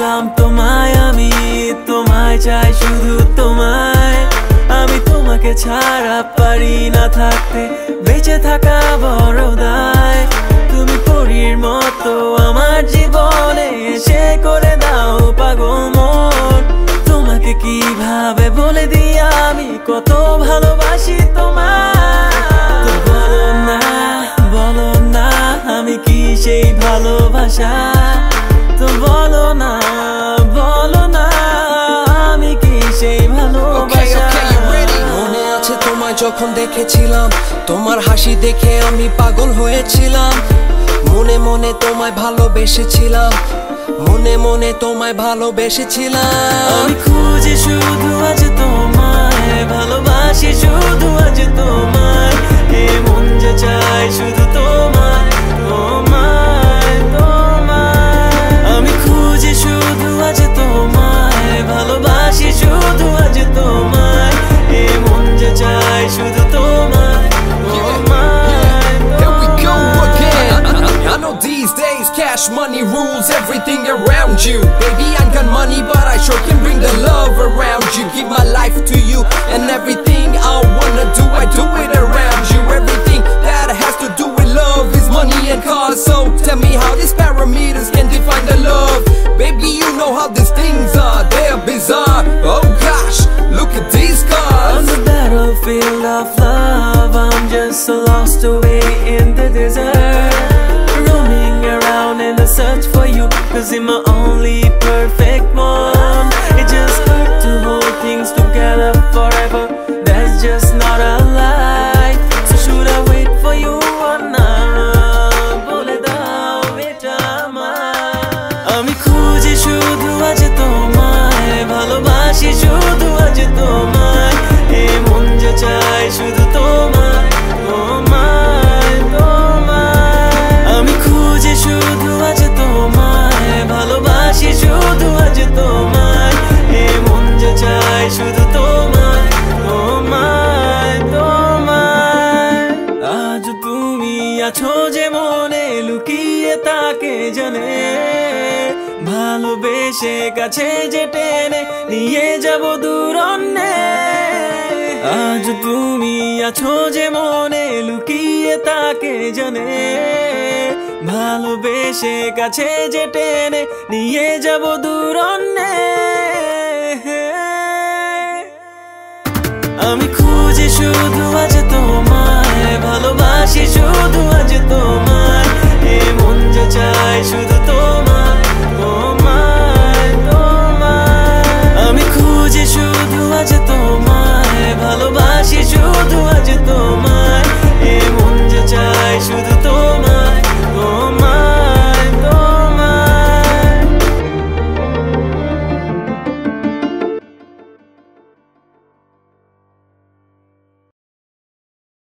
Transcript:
পেলাম তোমায়, আমি তোমায় চাই, শুধু তোমায়। আমি তোমাকে ছাড়া পারি না থাকতে, বেঁচে থাকা বড় দায়। তুমি পরীর মতো আমার জীবনে এসে করে দাও পাগল মন। তোমাকে কিভাবে বলে দিই আমি কত ভালোবাসি তোমায়। তো বলো না আমি কি সেই ভালোবাসা। তো বলো না আমি কি সেই ভালোবাসা। মনে আছে তোমায় যখন দেখেছিলাম, তোমার হাসি দেখে আমি পাগল হয়েছিলাম। মনে মনে তোমায় ভালোবেসেছিলাম, মনে মনে তোমায় ভালোবেসেছিলাম। আমি খুঁজি শুধু আজ তোমায়, ভালোবাসি শুধু আজ তোমায়। এ মন যে চায় শুধু তোমায়, তোমায়, তোমায়। আমি খুঁজি শুধু আজ তোমায়, ভালোবাসি শুধু আজ তোমায়। এ মন যে চায় শুধু তোমায়, তোমায়, তোমায়। I know these days cash money rules everything around you. Baby, I got money but I sure can bring the love around you. Give my life to you and everything I wanna do, I do it around you. Everything that has to do with love is money and cars. So tell me how these parameters can define the love. Baby, you know how these things are, they're bizarre. Oh gosh, look at these cars. On the battlefield of love, I'm just so lost away in the desert, roaming around in the search for you, 'cause you're my only perfect one. It just hurt to hold things together forever, that's just not a lie. So should I wait for you or not? Bole dao eta amar. Ami খুঁজি শুধু আজ তোমায়, ভালোবাসি শুধু আজ তোমায়। এ মন যে চায় শুধু তোমায়, তোমায়, তোমায়। আমি খুঁজি শুধু আজ তোমায়, ভালোবাসি শুধু আজ তোমায়। এ মন যে চায় শুধু তোমায়, তোমায়, তোমায়। আজ তুমি আছো যে মনে লুকিয়ে তাকে জানে, ভালোবেসে কাছে যে টেনে নিয়ে যাব দূর অন্যে। আজ তুমি আছো যে মনে লুকিয়ে তাকে জানে, ভালোবেসে কাছে যে টেনে নিয়ে যাব দূর অন্যে। আমি খুঁজি শুধু